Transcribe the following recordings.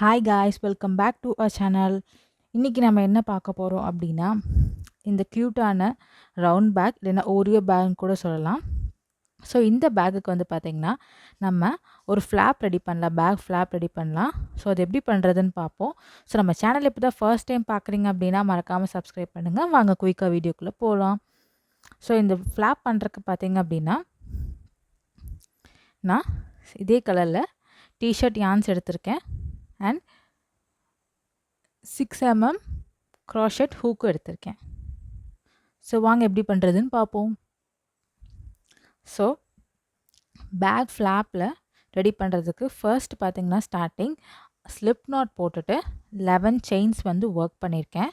Hi guys welcome back to our channel. இன்றைக்கி நம்ம என்ன பார்க்க போகிறோம் அப்படின்னா, இந்த க்யூட்டான ரவுண்ட் பேக் இல்லைன்னா ஓரியோ பேக்னு கூட சொல்லலாம். ஸோ இந்த பேக்குக்கு வந்து பார்த்திங்கன்னா நம்ம ஒரு ஃப்ளாப் ரெடி பண்ணலாம், பேக் ஃப்ளாப் ரெடி பண்ணலாம். ஸோ அது எப்படி பண்ணுறதுன்னு பார்ப்போம். ஸோ நம்ம சேனல் இப்போ தான் ஃபர்ஸ்ட் டைம் பார்க்குறீங்க அப்படின்னா மறக்காமல் சப்ஸ்கிரைப் பண்ணுங்கள். வாங்க குயிக்காக வீடியோக்குள்ளே போகலாம். ஸோ இந்த ஃப்ளாப் பண்ணுறதுக்கு பார்த்திங்க அப்படின்னா நான் இதே கலரில் டிஷர்ட் யான்ஸ் எடுத்திருக்கேன் அண்ட் 6 mm crochet ஹூக்கு எடுத்திருக்கேன். ஸோ வாங்க எப்படி பண்ணுறதுன்னு பார்ப்போம். ஸோ பேக் ஃப்ளாப்பில் ரெடி பண்ணுறதுக்கு ஃபர்ஸ்ட் பார்த்திங்கன்னா ஸ்டார்டிங் ஸ்லிப் நாட் போட்டுட்டு 11 செயின்ஸ் வந்து ஒர்க் பண்ணியிருக்கேன்.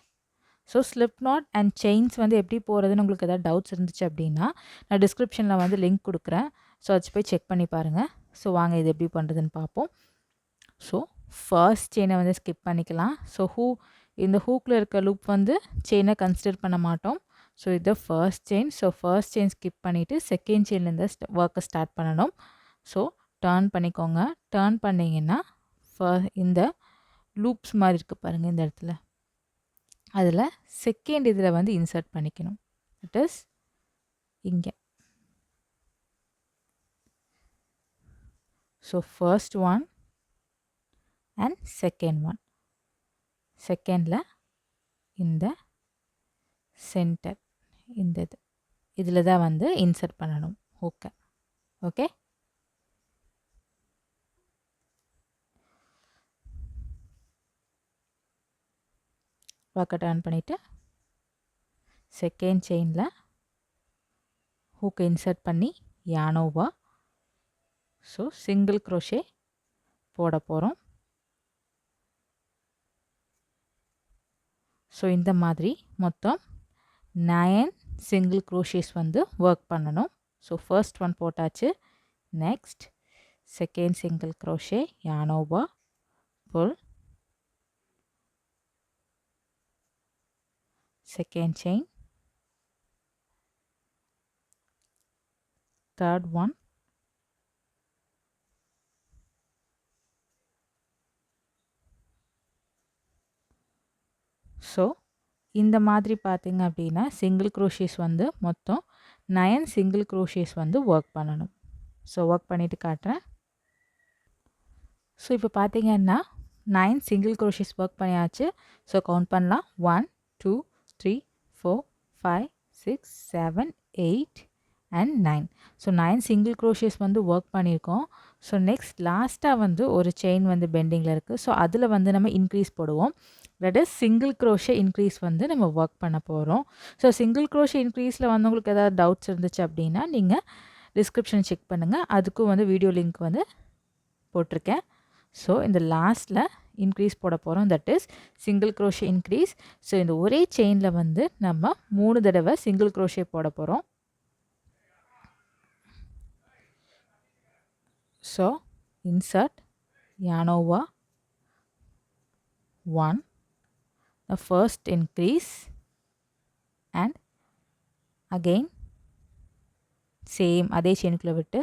So slip knot and chains வந்து எப்படி போகிறதுன்னு உங்களுக்கு எதாவது டவுட்ஸ் இருந்துச்சு அப்படின்னா நான் டிஸ்கிரிப்ஷனில் வந்து லிங்க் கொடுக்குறேன். ஸோ அது போய் செக் பண்ணி பாருங்கள். ஸோ வாங்க இது எப்படி பண்ணுறதுன்னு பார்ப்போம். ஸோ ஃபர்ஸ்ட் செயினை வந்து ஸ்கிப் பண்ணிக்கலாம். ஸோ இந்த ஹூக்கில் இருக்க லூப் வந்து செயினை கன்சிடர் பண்ண மாட்டோம். ஸோ இது first chain. So first chain skip பண்ணிவிட்டு செகண்ட் செயின்லேருந்து ஒர்க்கை ஸ்டார்ட் பண்ணணும். ஸோ டர்ன் பண்ணிக்கோங்க. டர்ன் பண்ணிங்கன்னா இந்த லூப்ஸ் மாதிரி இருக்குது பாருங்கள் இந்த இடத்துல. அதில் செகண்ட் இதில் வந்து இன்சர்ட் பண்ணிக்கணும். இட் இஸ் இங்கே. So first one and second one. செகண்டில் இந்த சென்டர் இந்த இதில் தான் வந்து இன்சர்ட் பண்ணணும் ஹூக்கை. ஓகே, ஒர்க்கை டர்ன் பண்ணிவிட்டு செகண்ட் செயினில் ஹூக்கை இன்சர்ட் பண்ணி யானோவா. ஸோ சிங்கிள் க்ரோஷே போட போகிறோம். ஸோ இந்த மாதிரி மொத்தம் 9 சிங்கிள் க்ரோஷேஸ் வந்து ஒர்க் பண்ணணும். ஸோ ஃபர்ஸ்ட் ஒன் போட்டாச்சு. நெக்ஸ்ட் செகண்ட் சிங்கிள் க்ரோஷே யானோவா, pull, second chain, third one, so இந்த மாதிரி பார்த்திங்க அப்படின்னா சிங்கிள் க்ரோஷேஸ் வந்து மொத்தம் 9 சிங்கிள் க்ரோஷேஸ் வந்து ஒர்க் பண்ணணும். ஸோ ஒர்க் பண்ணிவிட்டு காட்டுறேன். ஸோ இப்போ பார்த்திங்கன்னா 9 சிங்கிள் க்ரோஷேஸ் ஒர்க் பண்ணியாச்சு. ஸோ கவுண்ட் பண்ணலாம். 1 2 3 4 5 6 7 8 அண்ட் 9. ஸோ 9 சிங்கிள் க்ரோஷேஸ் வந்து ஒர்க் பண்ணியிருக்கோம். ஸோ நெக்ஸ்ட் லாஸ்ட்டாக வந்து ஒரு செயின் வந்து பெண்டிங்கில் இருக்குது. ஸோ அதில் வந்து நம்ம இன்க்ரீஸ் போடுவோம். That is single crochet increase வந்து நம்ம ஒர்க் பண்ண போகிறோம். ஸோ சிங்கிள் க்ரோஷே இன்க்ரீஸில் வந்து உங்களுக்கு ஏதாவது டவுட்ஸ் இருந்துச்சு அப்படின்னா நீங்கள் டிஸ்கிரிப்ஷன் செக் பண்ணுங்கள். அதுக்கும் வந்து வீடியோ லிங்க் வந்து போட்டிருக்கேன். ஸோ இந்த லாஸ்ட்டில் இன்க்ரீஸ் போட போகிறோம். That is single crochet increase. So இந்த ஒரே செயினில் வந்து நம்ம 3 தடவை சிங்கிள் க்ரோஷே போட போகிறோம். So insert யானோவா 1, the first increase and again same அதே செயினுக்குள்ளே விட்டு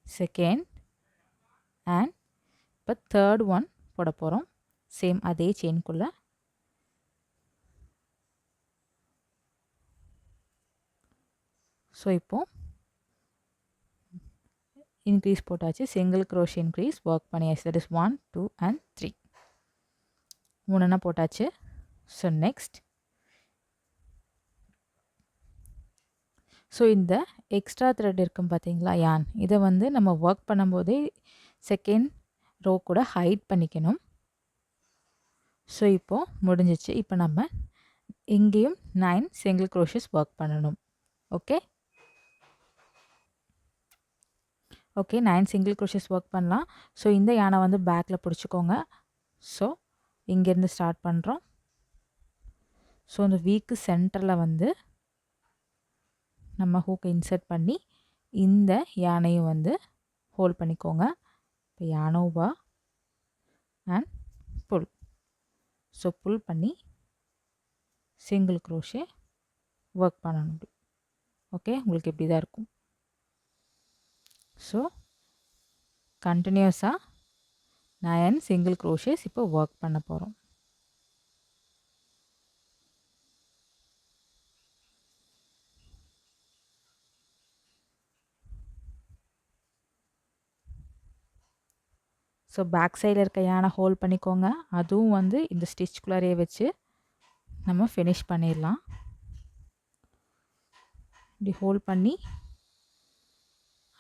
செகண்ட் அண்ட் இப்போ தேர்ட் ஒன் போட போகிறோம். சேம் அதே செயினுக்குள்ளே. ஸோ இப்போது இன்க்ரீஸ் போட்டாச்சு. சிங்கிள் க்ரோஷே இன்க்ரீஸ் ஒர்க் பண்ணியாச்சு. தட் இஸ் 1 2 அண்ட் 3 3 போட்டாச்சு. ஸோ நெக்ஸ்ட் ஸோ இந்த எக்ஸ்ட்ரா த்ரெட் இருக்கும் பார்த்தீங்களா யான், இதை வந்து நம்ம ஒர்க் பண்ணும்போதே செகண்ட் ரோ கூட ஹைட் பண்ணிக்கணும். ஸோ இப்போது முடிஞ்சிச்சு. இப்போ நம்ம இங்கேயும் 9 சிங்கிள் க்ரோஷஸ் ஒர்க் பண்ணணும். ஓகே ஓகே 9 சிங்கிள் க்ரோஷஸ் ஒர்க் பண்ணலாம். ஸோ இந்த யானை வந்து பேக்கில் பிடிச்சிக்கோங்க. ஸோ இங்கேருந்து ஸ்டார்ட் பண்ணுறோம். ஸோ இந்த வீக்கு சென்டரில் வந்து நம்ம ஹூக்கை இன்சர்ட் பண்ணி இந்த யானையும் வந்து ஹோல்ட் பண்ணிக்கோங்க. இப்போ யானோவா அண்ட் புல். ஸோ புல் பண்ணி சிங்கிள் க்ரோஷே ஒர்க் பண்ணணும். ஓகே உங்களுக்கு இப்படி தான் இருக்கும். ஸோ கண்டினியூஸாக 9 சிங்கிள் க்ரோஷேஸ் இப்போ ஒர்க் பண்ண போகிறோம். ஸோ பேக் சைடில் இருக்க யானை ஹோல்ட் பண்ணிக்கோங்க. அதுவும் வந்து இந்த ஸ்டிச்சுக்குள்ளாரே வச்சு நம்ம ஃபினிஷ் பண்ணிடலாம். இப்படி ஹோல்ட் பண்ணி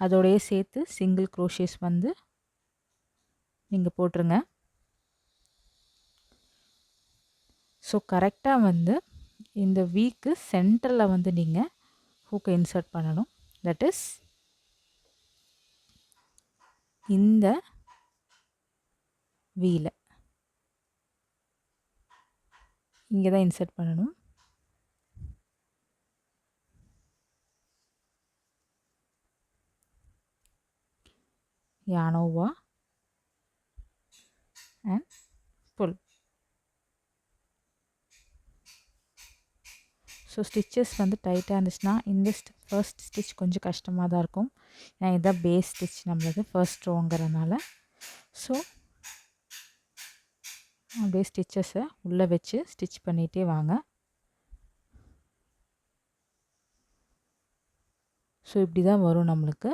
அதோடையே சேர்த்து சிங்கிள் க்ரோஷேஸ் வந்து நீங்கள் போட்டுருங்க. ஸோ கரெக்டாக வந்து இந்த வீக்கு சென்டரில் வந்து நீங்கள் ஹூக்கை இன்சர்ட் பண்ணணும். தட் இஸ் இந்த வீல இங்கே தான் இன்சர்ட் பண்ணணும். yarn over and pull. So stitches வந்து டைட்டாக இருந்துச்சுன்னா இந்த ஃபர்ஸ்ட் ஸ்டிச் கொஞ்சம் கஷ்டமாக தான் இருக்கும். ஏன்னா இதுதான் பேஸ் ஸ்டிச் நம்மளுக்கு ஃபர்ஸ்ட் ரோங்கிறதுனால. ஸோ அப்படியே ஸ்டிச்சஸை உள்ளே வச்சு ஸ்டிச் பண்ணிகிட்டே வாங்க. ஸோ இப்படி தான் வரும் நம்மளுக்கு.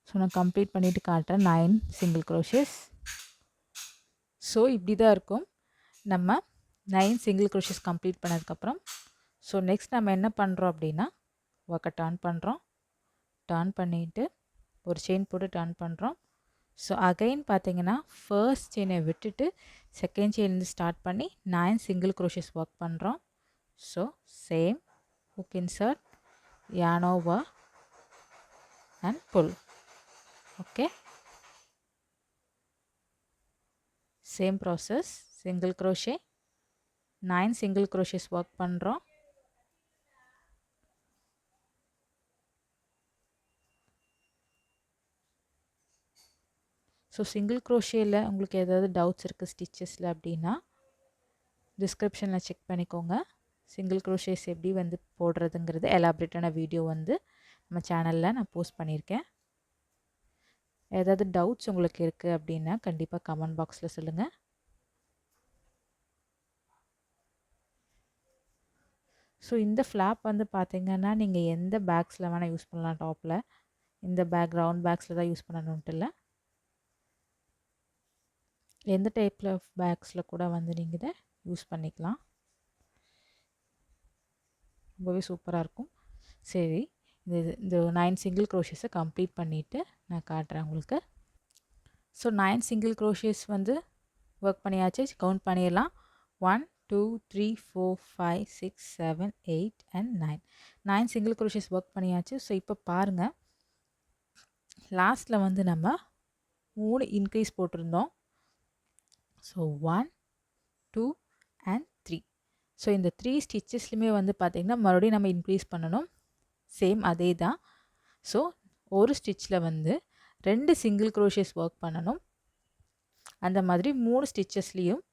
ஸோ நான் கம்ப்ளீட் பண்ணிவிட்டு காட்டுறேன் 9 சிங்கிள் க்ரோஷேஸ். ஸோ இப்படி தான் இருக்கும் நம்ம 9 சிங்கிள் க்ரோஷேஸ் கம்ப்ளீட் பண்ணதுக்கப்புறம். ஸோ நெக்ஸ்ட் நம்ம என்ன பண்ணுறோம் அப்படின்னா ஒர்க்கை டர்ன் பண்ணுறோம். டர்ன் பண்ணிவிட்டு ஒரு செயின் போட்டு டர்ன் பண்ணுறோம். ஸோ அகைன் பார்த்தீங்கன்னா ஃபர்ஸ்ட் செயினை விட்டுட்டு செகண்ட் செயின்லேருந்து ஸ்டார்ட் பண்ணி 9 சிங்கிள் க்ரோஷேஸ் ஒர்க் பண்ணுறோம். So same hook insert, yarn over and pull. Okay, same process, single crochet, 9 single crochets work பண்றோம். ஸோ சிங்கிள் க்ரோஷேயில் உங்களுக்கு ஏதாவது டவுட்ஸ் இருக்குது ஸ்டிச்சஸில் அப்படின்னா டிஸ்கிரிப்ஷனில் செக் பண்ணிக்கோங்க. சிங்கிள் க்ரோஷேஸ் எப்படி வந்து போடுறதுங்கிறது எலாபரேட்டான வீடியோ வந்து நம்ம சேனலில் நான் போஸ்ட் பண்ணியிருக்கேன். ஏதாவது டவுட்ஸ் உங்களுக்கு இருக்குது அப்படின்னா கண்டிப்பாக கமெண்ட் பாக்ஸில் சொல்லுங்கள். ஸோ இந்த ஃப்ளாப் வந்து பார்த்திங்கன்னா நீங்கள் எந்த பேக்ஸில் வேணால் யூஸ் பண்ணலாம். டாப்பில் இந்த பேக் ரவுண்ட் பேக்ஸில் தான் யூஸ் பண்ணணுன்ட்டு இல்லை, எந்த டைப்பில் ஆஃப் பேக்ஸில் கூட வந்து நீங்கள் இதை யூஸ் பண்ணிக்கலாம். ரொம்பவே சூப்பராக இருக்கும். சரி, இந்த 9 சிங்கிள் க்ரோஷேஸை கம்ப்ளீட் பண்ணிவிட்டு நான் காட்டுறேன் உங்களுக்கு. ஸோ 9 சிங்கிள் க்ரோஷேஸ் வந்து ஒர்க் பண்ணியாச்சு. கவுண்ட் பண்ணிடலாம். 1 2 3 4 5 6 7 8 and 9 சிங்கிள் க்ரோஷேஸ் ஒர்க் பண்ணியாச்சு. ஸோ இப்போ பாருங்கள், லாஸ்ட்டில் வந்து நம்ம 3 இன்க்ரீஸ் போட்டிருந்தோம். So 1 2 and 3. ஸோ இந்த 3 ஸ்டிச்சஸ்லையுமே வந்து பார்த்திங்கன்னா மறுபடியும் நம்ம இன்க்ரீஸ் பண்ணணும். சேம் அதே தான். ஸோ ஒரு ஸ்டிச்சில் வந்து 2 சிங்கிள் க்ரோஷேஸ் ஒர்க் பண்ணணும். அந்த மாதிரி 3 ஸ்டிச்சஸ்லேயும்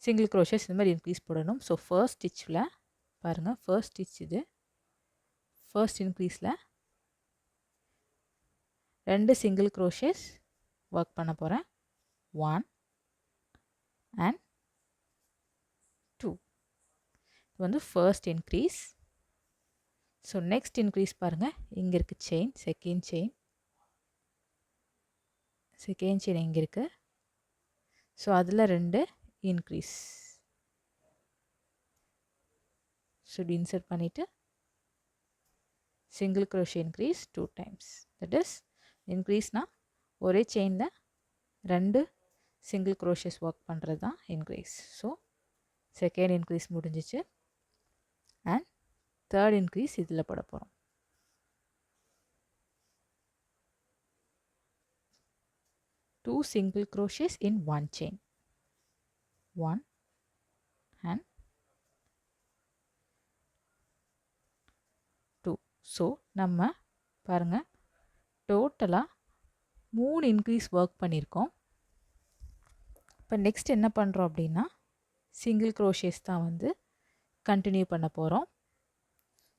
சிங்கிள் க்ரோஷேஸ் இந்த மாதிரி இன்க்ரீஸ் போடணும். ஸோ ஃபர்ஸ்ட் ஸ்டிச்சில் பாருங்கள், ஃபர்ஸ்ட் ஸ்டிச் இது ஃபர்ஸ்ட் இன்க்ரீஸில் 2 சிங்கிள் க்ரோஷேஸ் ஒர்க் பண்ண போகிறேன். 1 and 2. இது வந்து first increase. So next increase பாருங்கள், இங்கே இருக்குது செயின், செகண்ட் செயின் இங்கே இருக்குது. ஸோ அதில் 2 இன்க்ரீஸ். ஸோ இப்படி இன்சர்ட் பண்ணிவிட்டு single crochet increase 2 times. That is இன்க்ரீஸ்னால் ஒரே செயினில் 2 சிங்கிள் க்ரோஷேஸ் ஒர்க் பண்ணுறது தான் இன்க்ரீஸ். ஸோ செகண்ட் இன்க்ரீஸ் முடிஞ்சிச்சு. அண்ட் தேர்ட் இன்க்ரீஸ் இதில் போட போகிறோம். Two single crochets in one chain. 1 and 2. So நம்ம பாருங்கள், டோட்டலாக 3 இன்க்ரீஸ் ஒர்க் பண்ணியிருக்கோம். இப்போ நெக்ஸ்ட் என்ன பண்ணுறோம் அப்படின்னா சிங்கிள் க்ரோஷேஸ் தான் வந்து கண்டினியூ பண்ண போகிறோம்.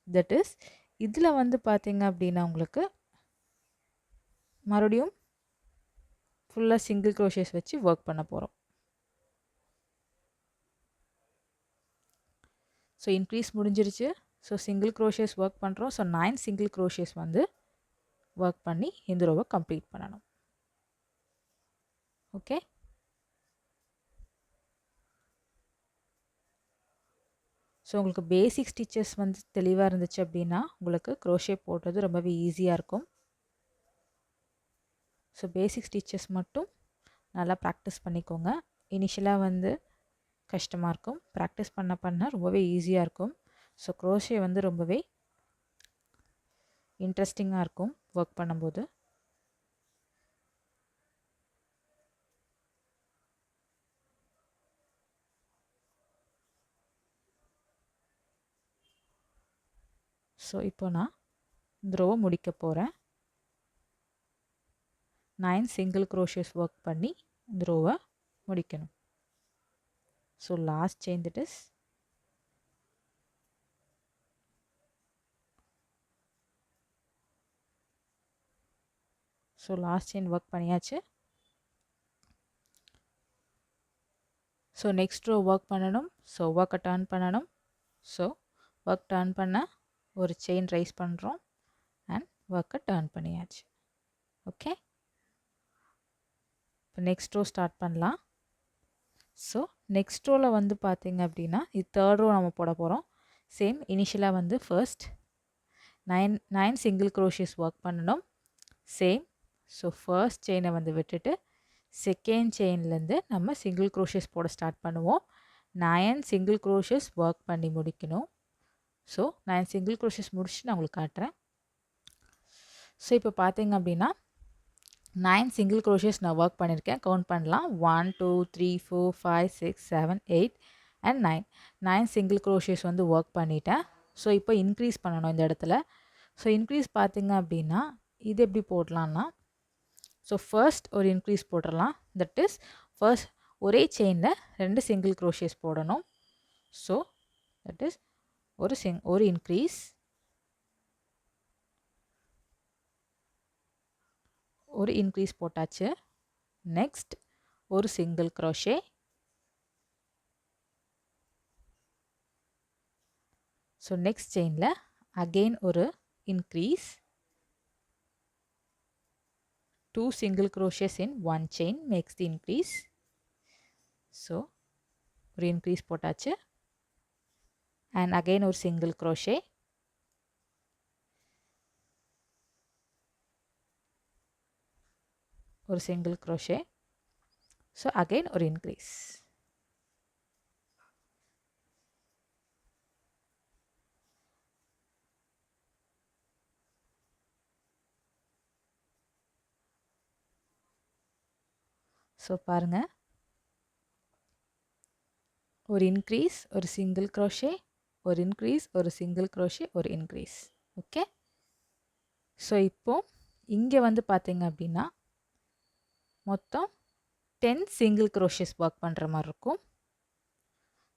தட் இஸ் இதில் வந்து பார்த்திங்க அப்படின்னா உங்களுக்கு மறுபடியும் ஃபுல்லாக சிங்கிள் க்ரோஷேஸ் வச்சு ஒர்க் பண்ண போகிறோம். ஸோ இன்க்ரீஸ் முடிஞ்சிருச்சு. ஸோ சிங்கிள் க்ரோஷேஸ் ஒர்க் பண்ணுறோம். ஸோ 9 சிங்கிள் க்ரோஷேஸ் வந்து ஒர்க் பண்ணி இந்த ரோவை கம்ப்ளீட் பண்ணணும். ஓகே. ஸோ உங்களுக்கு பேசிக் ஸ்டிச்சஸ் வந்து தெளிவாக இருந்துச்சு அப்படின்னா உங்களுக்கு க்ரோஷே போடுறது ரொம்பவே ஈஸியாக இருக்கும். ஸோ பேசிக் ஸ்டிச்சஸ் மட்டும் நல்லா ப்ராக்டிஸ் பண்ணிக்கோங்க. இனிஷியலாக வந்து கஷ்டமாக இருக்கும். ப்ராக்டிஸ் பண்ண பண்ண ரொம்பவே ஈஸியாக இருக்கும். ஸோ க்ரோஷே வந்து ரொம்பவே இன்ட்ரெஸ்டிங்காக இருக்கும் ஒர்க் பண்ணும்போது. ஸோ இப்போ நான் இந்த ரோவை முடிக்க போகிறேன். 9 சிங்கிள் க்ரோஷேஸ் ஒர்க் பண்ணி இந்த ரோவை முடிக்கணும். So last chain that is so last chain work பண்ணியாச்சு. ஸோ நெக்ஸ்ட் ரோ ஒர்க் பண்ணணும். ஸோ ஒர்க்கை டர்ன் பண்ணணும். ஸோ ஒர்க் டர்ன் பண்ண ஒரு செயின் ரைஸ் பண்ணுறோம் அண்ட் ஒர்க்கை டர்ன் பண்ணியாச்சு. ஓகே. இப்போ நெக்ஸ்ட் ரோ ஸ்டார்ட் பண்ணலாம். ஸோ நெக்ஸ்ட் ரோவில் வந்து பார்த்திங்க அப்படின்னா இது தேர்ட் ரோ நம்ம போட போகிறோம். சேம் இனிஷியலாக வந்து ஃபர்ஸ்ட் 9 சிங்கிள் க்ரோஷேஸ் ஒர்க் பண்ணணும். சேம். ஸோ ஃபர்ஸ்ட் செயினை வந்து விட்டுட்டு செகண்ட் செயின்லேருந்து நம்ம சிங்கிள் க்ரோஷேஸ் போட ஸ்டார்ட் பண்ணுவோம். 9 சிங்கிள் க்ரோஷேஸ் ஒர்க் பண்ணி முடிக்கணும். ஸோ 9 சிங்கிள் க்ரோஷேஸ் முடிச்சு நான் உங்களுக்கு காட்டுறேன். ஸோ இப்போ பார்த்தீங்க அப்படின்னா 9 சிங்கிள் க்ரோஷேஸ் நான் ஒர்க் பண்ணியிருக்கேன். கவுண்ட் பண்ணலாம். 1 2 3 4 5 6 7 8 அண்ட் 9 சிங்கிள் க்ரோஷேஸ் வந்து ஒர்க் பண்ணிட்டேன். ஸோ இப்போ இன்க்ரீஸ் பண்ணணும் இந்த இடத்துல. ஸோ இன்க்ரீஸ் பார்த்தீங்க அப்படின்னா இது எப்படி போடலான்னா ஸோ ஃபர்ஸ்ட் ஒரு இன்க்ரீஸ் போட்டுடலாம். தட் இஸ் ஃபர்ஸ்ட் ஒரே செயினில் 2 சிங்கிள் க்ரோஷேஸ் போடணும். ஸோ தட் இஸ் ஒரு இன்க்ரீஸ், ஒரு இன்க்ரீஸ் போட்டாச்சு. நெக்ஸ்ட் ஒரு சிங்கிள் க்ரோஷே, ஸோ நெக்ஸ்ட் செயினில் அகெயின் ஒரு increase, 2 single crochets in one chain makes the increase. So ஒரு increase போட்டாச்சு and again ஒரு single crochet, ஒரு single crochet, so again ஒரு increase. ஸோ பாருங்கள், ஒரு இன்க்ரீஸ், ஒரு சிங்கிள் க்ரோஷே, ஒரு இன்க்ரீஸ், ஒரு சிங்கிள் க்ரோஷே, ஒரு இன்க்ரீஸ். ஓகே. ஸோ இப்போது இங்கே வந்து பார்த்தீங்க அப்படின்னா மொத்தம் 10 சிங்கிள் க்ரோஷேஸ் ஒர்க் பண்ணுற மாதிரி இருக்கும்.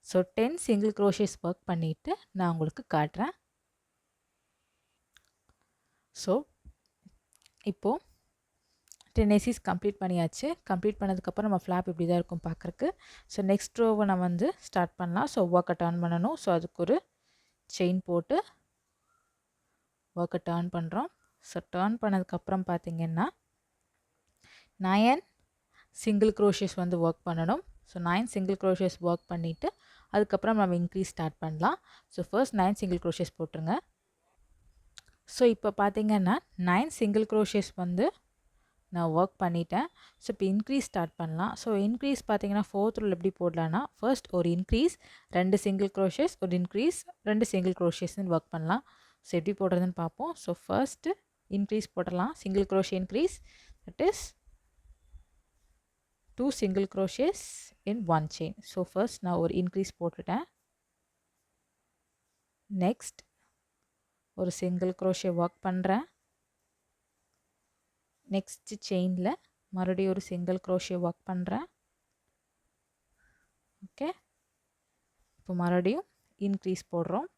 ஸோ 10 சிங்கிள் க்ரோஷேஸ் ஒர்க் பண்ணிவிட்டு நான் உங்களுக்கு காட்டுறேன். ஸோ இப்போது 10 ஏசிஸ் கம்ப்ளீட் பண்ணியாச்சு. கம்ப்ளீட் பண்ணதுக்கப்புறம் நம்ம ஃப்ளாப் இப்படி தான் இருக்கும் பார்க்குறக்கு. ஸோ நெக்ஸ்ட் ரோவை நான் வந்து ஸ்டார்ட் பண்ணலாம். ஸோ ஒர்க்கை டர்ன் பண்ணணும். ஸோ அதுக்கு ஒரு செயின் போட்டு ஒர்க்கை டர்ன் பண்ணுறோம். ஸோ டர்ன் பண்ணதுக்கப்புறம் பார்த்திங்கன்னா 9 சிங்கிள் க்ரோஷேஸ் வந்து ஒர்க் பண்ணணும். ஸோ 9 சிங்கிள் க்ரோஷேஸ் ஒர்க் பண்ணிவிட்டு அதுக்கப்புறம் நம்ம இன்க்ரீஸ் ஸ்டார்ட் பண்ணலாம். ஸோ ஃபர்ஸ்ட் 9 சிங்கிள் க்ரோஷேஸ் போட்டுருங்க. ஸோ இப்போ பார்த்திங்கன்னா 9 சிங்கிள் க்ரோஷேஸ் வந்து நான் ஒர்க் பண்ணிட்டேன். ஸோ இப்போ இன்க்ரீஸ் ஸ்டார்ட் பண்ணலாம். ஸோ இன்க்ரீஸ் பார்த்தீங்கன்னா ஃபோர்த் ரோல் எப்படி போடலான்னா ஃபர்ஸ்ட் ஒரு இன்க்ரீஸ், 2 சிங்கிள் க்ரோஷேஸ், ஒரு இன்க்ரீஸ், 2 சிங்கிள் க்ரோஷேஸ்ன்னு ஒர்க் பண்ணலாம். ஸோ எப்படி போடுறதுன்னு பார்ப்போம். ஸோ ஃபர்ஸ்ட்டு இன்க்ரீஸ் போடலாம். Single crochet increase, that is 2 single crochets in one chain. So first நான் ஒரு இன்க்ரீஸ் போட்டுட்டேன். நெக்ஸ்ட் ஒரு சிங்கிள் க்ரோஷே ஒர்க் பண்ணுறேன். நெக்ஸ்ட் செயினில் மறுபடியும் ஒரு சிங்கிள் க்ரோஷே ஒர்க் பண்ணுறேன். ஓகே. இப்போ மறுபடியும் இன்க்ரீஸ் போடுறோம்.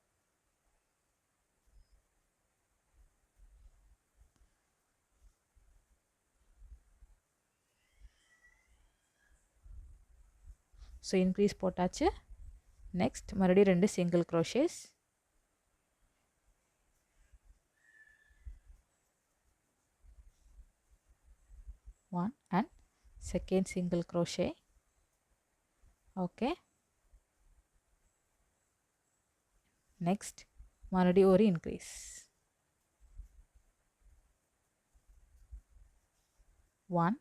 ஸோ இன்க்ரீஸ் போட்டாச்சு. நெக்ஸ்ட் மறுபடியும் 2 single crochets. One and second single crochet. Okay, next மறுபடியும் ஒரு இன்க்ரீஸ். 1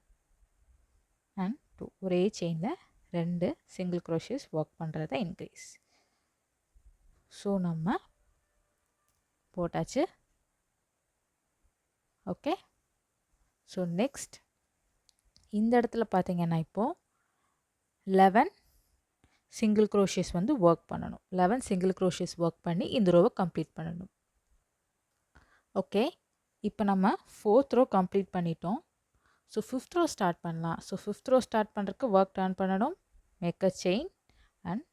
அண்ட் 2 ஒரே செயினில் 2 சிங்கிள் க்ரோஷேஸ் ஒர்க் பண்ணுறத இன்க்ரீஸ். ஸோ நம்ம போட்டாச்சு. ஓகே, ஸோ நெக்ஸ்ட் இந்த இடத்துல பார்த்தீங்கன்னா இப்போது 11 சிங்கிள் க்ரோஷேஸ் வந்து ஒர்க் பண்ணணும். 11 சிங்கிள் க்ரோஷேஸ் ஒர்க் பண்ணி இந்த ரோவை கம்ப்ளீட் பண்ணணும். ஓகே, இப்போ நம்ம 4th ரோ கம்ப்ளீட் பண்ணிட்டோம். ஸோ 5th ரோ ஸ்டார்ட் பண்ணலாம். ஸோ 5th ரோ ஸ்டார்ட் பண்ணுறதுக்கு ஒர்க் டர்ன் பண்ணணும். மேக் அ செயின் அண்ட்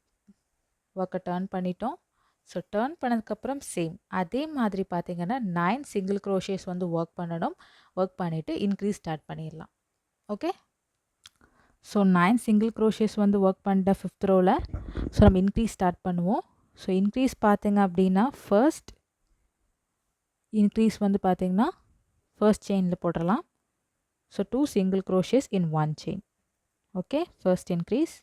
ஒர்க்கை டர்ன் பண்ணிட்டோம். ஸோ டர்ன் பண்ணதுக்கப்புறம் சேம் அதே மாதிரி பார்த்தீங்கன்னா 9 சிங்கிள் க்ரோஷேஸ் வந்து ஒர்க் பண்ணணும். ஒர்க் பண்ணிவிட்டு இன்க்ரீஸ் ஸ்டார்ட் பண்ணிடலாம். ஓகே, ஸோ 9 சிங்கிள் க்ரோஷேஸ் வந்து ஒர்க் பண்ணிட்ட 5th ரோவில். ஸோ நம்ம இன்க்ரீஸ் ஸ்டார்ட் பண்ணுவோம். ஸோ இன்க்ரீஸ் பார்த்தீங்க அப்படின்னா ஃபர்ஸ்ட் இன்க்ரீஸ் வந்து பார்த்தீங்கன்னா ஃபர்ஸ்ட் செயினில் போடலாம். ஸோ 2 சிங்கிள் க்ரோஷேஸ் இன் 1 chain. Okay, first increase.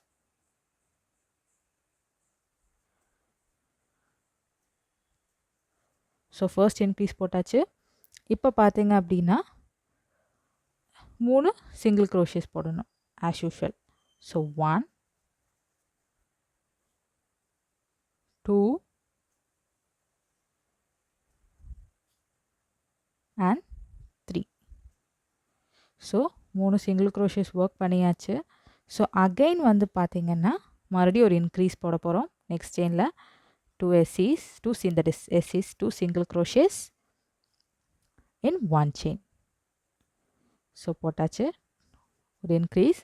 So first increase போட்டாச்சு. இப்போ பார்த்தீங்க அப்படின்னா 3 சிங்கிள் க்ரோஷேஸ் போடணும் as usual. So 1 2 and 3. So 3 single crochets work பண்ணியாச்சு. ஸோ அகைன் வந்து பார்த்தீங்கன்னா மறுபடியும் ஒரு இன்க்ரீஸ் போட போகிறோம். நெக்ஸ்ட் செயினில் 2 SCs, 2 single crochets in 1 chain. So போட்டாச்சு, ஒரு இன்க்ரீஸ்.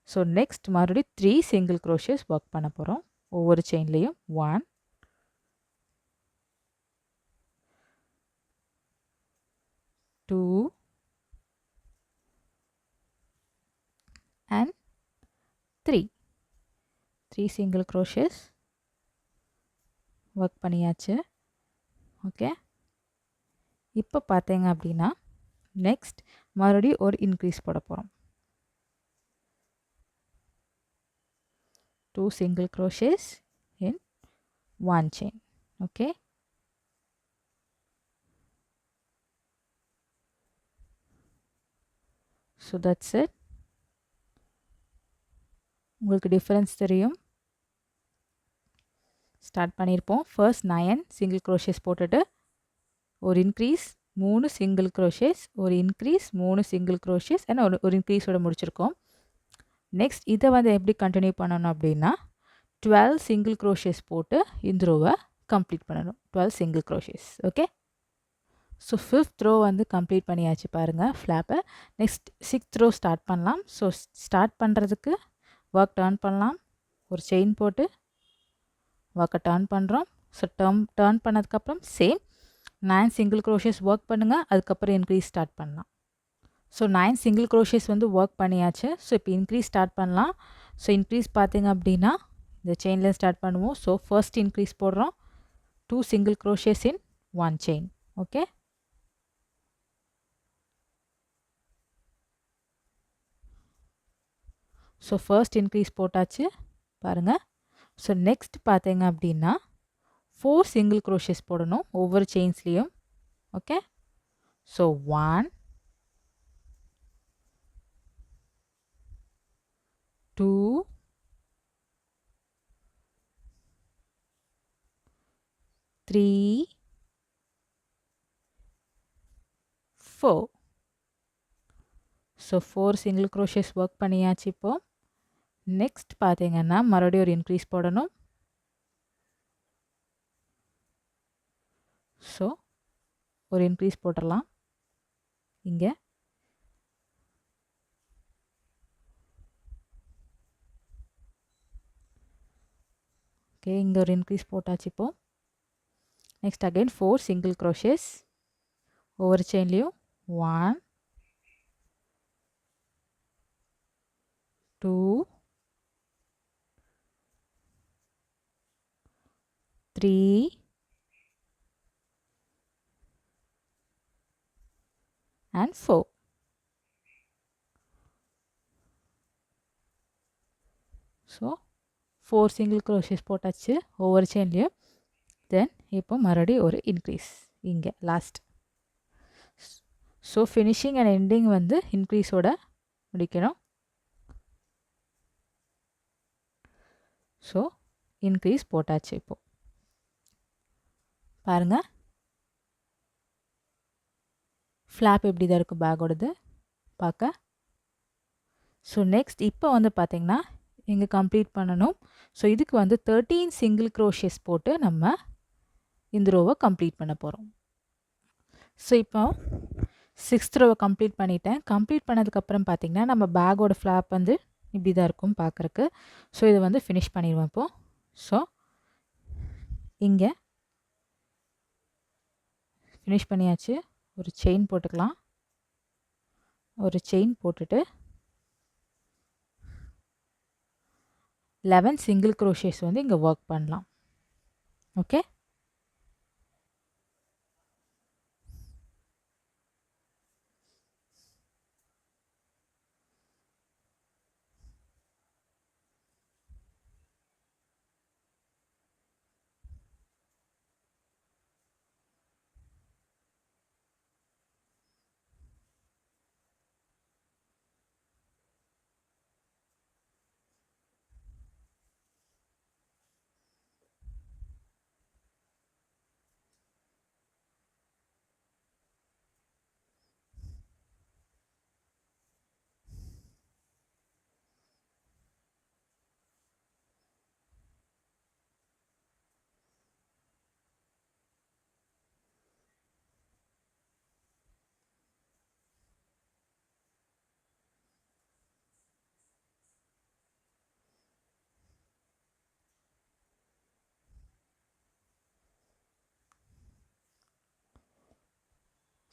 ஸோ நெக்ஸ்ட் மறுபடியும் 3 சிங்கிள் க்ரோஷேஸ் ஒர்க் பண்ண போகிறோம் ஒவ்வொரு செயின்லேயும். 1 2 and 3 சிங்கிள் க்ரோஷேஸ் ஒர்க் பண்ணியாச்சு. ஓகே, இப்போ பார்த்தீங்க அப்படின்னா நெக்ஸ்ட் மறுபடியும் ஒரு இன்க்ரீஸ் போட போகிறோம். 2 single crochets in 1 chain. Okay, so that's it. உங்களுக்கு டிஃபரன்ஸ் தெரியும். ஸ்டார்ட் பண்ணியிருப்போம். ஃபர்ஸ்ட் 9 சிங்கிள் க்ரோஷேஸ் போட்டுட்டு ஒரு இன்க்ரீஸ், 3 சிங்கிள் க்ரோஷேஸ், ஒரு இன்க்ரீஸ், 3 சிங்கிள் க்ரோஷேஸ் அண்ட் ஒரு இன்க்ரீஸோட முடிச்சிருக்கோம். நெக்ஸ்ட் இதை வந்து எப்படி கண்டினியூ பண்ணணும் அப்படின்னா 12 சிங்கிள் க்ரோஷேஸ் போட்டு இந்த ரோவை கம்ப்ளீட் பண்ணணும். 12 single crochets. Okay, so 5th row வந்து கம்ப்ளீட் பண்ணியாச்சு பாருங்கள் ஃப்ளாப்பை. நெக்ஸ்ட் 6th ரோ ஸ்டார்ட் பண்ணலாம். ஸோ ஸ்டார்ட் பண்ணுறதுக்கு ஒர்க் டர்ன் பண்ணலாம். ஒரு செயின் போட்டு ஒர்க்கை டர்ன் பண்ணுறோம். ஸோ டர்ன் பண்ணதுக்கப்புறம் சேம் 9 சிங்கிள் க்ரோஷேஸ் ஒர்க் பண்ணுங்கள். அதுக்கப்புறம் இன்க்ரீஸ் ஸ்டார்ட் பண்ணலாம். ஸோ 9 சிங்கிள் க்ரோஷேஸ் வந்து ஒர்க் பண்ணியாச்சு. ஸோ இப்போ இன்க்ரீஸ் ஸ்டார்ட் பண்ணலாம். ஸோ இன்க்ரீஸ் பார்த்தீங்க அப்படின்னா இந்த செயினில் ஸ்டார்ட் பண்ணுவோம். ஸோ ஃபர்ஸ்ட் இன்க்ரீஸ் போடுறோம். 2 சிங்கிள் க்ரோஷேஸ் இன் 1 chain. Okay, so first increase போட்டாச்சு பாருங்கள். ஸோ நெக்ஸ்ட் பார்த்தீங்க அப்படின்னா 4 சிங்கிள் க்ரோஷேஸ் போடணும் ஒவ்வொரு செயின்ஸ்லேயும். Okay, so 1 2 3 4. So 4 single crochets work பண்ணியாச்சு. இப்போ நெக்ஸ்ட் பார்த்தீங்கன்னா மறுபடியும் ஒரு இன்க்ரீஸ் போடணும். ஸோ ஒரு இன்க்ரீஸ் போட்டுடலாம் இங்கே. ஓகே, இங்கே ஒரு இன்க்ரீஸ் போட்டாச்சு. இப்போ நெக்ஸ்ட் அகைன் 4 சிங்கிள் க்ரோஷேஸ் ஒவ்வொரு செயின்லேயும். 1 2 3 and 4. So 4 single crochets போட்டாச்சு ஒவ்வொரு செயின்லயும். தென் இப்போ மறுபடியும் ஒரு இன்க்ரீஸ் இங்கே last. So finishing and ending வந்து இன்க்ரீஸோட முடிக்கணும். ஸோ இன்க்ரீஸ் போட்டாச்சு. இப்போ பாருங்கள் ஃப்ளாப் எப்படி தான் இருக்கும் பேக்கோடது பார்க்க. ஸோ நெக்ஸ்ட் இப்போ வந்து பார்த்திங்கன்னா இங்கே கம்ப்ளீட் பண்ணணும். ஸோ இதுக்கு வந்து 13 சிங்கிள் க்ரோஷேஸ் போட்டு நம்ம இந்த ரோவை கம்ப்ளீட் பண்ண போகிறோம். ஸோ இப்போ 6th ரோவை கம்ப்ளீட் பண்ணிட்டேன். கம்ப்ளீட் பண்ணதுக்கப்புறம் பார்த்திங்கன்னா நம்ம பேக்கோட ஃப்ளாப் வந்து இப்படி தான் இருக்கும் பார்க்குறக்கு. ஸோ இதை வந்து ஃபினிஷ் பண்ணிடுவோம் இப்போது. ஸோ இங்கே ஃபினிஷ் பண்ணியாச்சு. ஒரு செயின் போட்டுக்கலாம். ஒரு செயின் போட்டுட்டு 11 சிங்கிள் க்ரோஷேஸ் வந்து இங்கே ஒர்க் பண்ணலாம். ஓகே,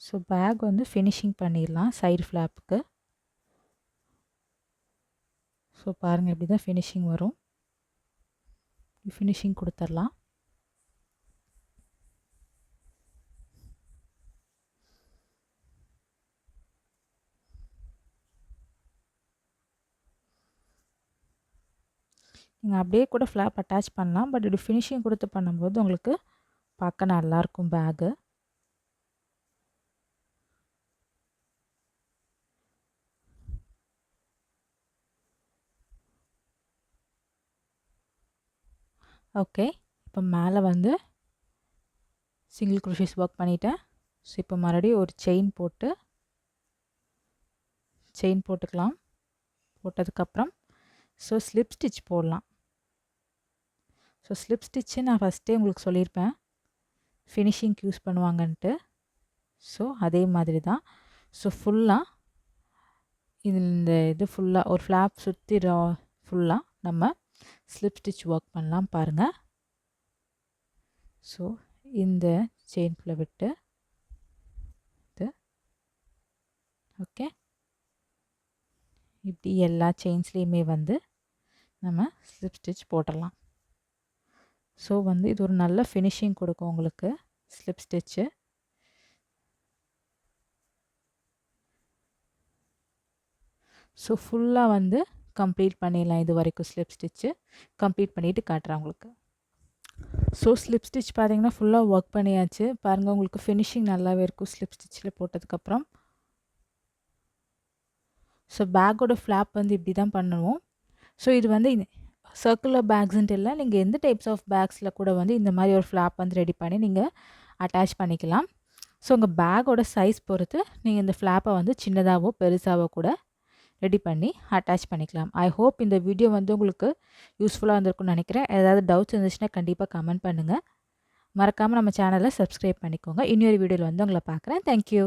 ஸோ பேக் வந்து ஃபினிஷிங் பண்ணிடலாம் சைடு ஃப்ளாப்புக்கு. ஸோ பாருங்கள் இப்படி தான் ஃபினிஷிங் வரும். ஃபினிஷிங் கொடுத்துடலாம். நீங்கள் அப்படியே கூட ஃப்ளாப் அட்டாச் பண்ணலாம். பட் இப்படி ஃபினிஷிங் கொடுத்து பண்ணும்போது உங்களுக்கு பார்க்க நல்லாயிருக்கும் பேக்கு. ஓகே, இப்போ மேலே வந்து சிங்கிள் க்ரோஷேஸ் ஒர்க் பண்ணிட்டேன். ஸோ இப்போ மறுபடியும் ஒரு செயின் போட்டுக்கலாம். போட்டதுக்கப்புறம் ஸோ ஸ்லிப் ஸ்டிச் போடலாம். ஸோ ஸ்லிப் ஸ்டிச்சு நான் ஃபஸ்ட்டே உங்களுக்கு சொல்லியிருப்பேன் ஃபினிஷிங்க்கு யூஸ் பண்ணுவாங்கன்ட்டு. ஸோ அதே மாதிரி தான். ஸோ ஃபுல்லாக இந்த இது ஃபுல்லாக ஒரு ஃப்ளாப் சுற்றி ஃபுல்லாக நம்ம ஸ்லிப் ஸ்டிச் ஒர்க் பண்ணலாம் பாருங்கள். ஸோ இந்த செயின்குள்ளே விட்டு இது ஓகே, இப்படி எல்லா செயின்ஸ்லேயுமே வந்து நம்ம ஸ்லிப் ஸ்டிச் போட்டுடலாம். ஸோ வந்து இது ஒரு நல்ல ஃபினிஷிங் கொடுக்கும் உங்களுக்கு ஸ்லிப் ஸ்டிச்சு. ஸோ ஃபுல்லாக வந்து கம்ப்ளீட் பண்ணிடலாம். இது வரைக்கும் ஸ்லிப் ஸ்டிச்சு கம்ப்ளீட் பண்ணிவிட்டு காட்டுறேன் உங்களுக்கு. ஸோ ஸ்லிப் ஸ்டிச் பார்த்தீங்கன்னா ஃபுல்லாக ஒர்க் பண்ணியாச்சு. பாருங்கள் உங்களுக்கு ஃபினிஷிங் நல்லாவே இருக்கும் ஸ்லிப் ஸ்டிச்சில் போட்டதுக்கப்புறம். ஸோ பேக்கோட ஃப்ளாப் வந்து இப்படி தான் பண்ணுவோம். ஸோ இது வந்து சர்க்குலர் பேக்ஸுன்ட்டு இல்லை, நீங்கள் எந்த டைப்ஸ் ஆஃப் பேக்ஸில் கூட வந்து இந்த மாதிரி ஒரு ஃப்ளாப் வந்து ரெடி பண்ணி நீங்கள் அட்டாச் பண்ணிக்கலாம். ஸோ உங்கள் பேக்கோட சைஸ் பொறுத்து நீங்கள் இந்த ஃப்ளாப்பை வந்து சின்னதாகவோ பெருசாகவோ கூட ரெடி பண்ணி அட்டாச் பண்ணிக்கலாம். ஐ ஹோப் இந்த வீடியோ வந்து உங்களுக்கு யூஸ்ஃபுல்லாக இருந்திருக்கும்னு நினைக்கிறேன். ஏதாவது டவுட்ஸ் இருந்துச்சுன்னா கண்டிப்பாக கமெண்ட் பண்ணுங்கள். மறக்காமல் நம்ம சேனலை சப்ஸ்கிரைப் பண்ணிக்கோங்க. இன்னொரு வீடியோவில் வந்து உங்களை பார்க்குறேன். தேங்க்யூ.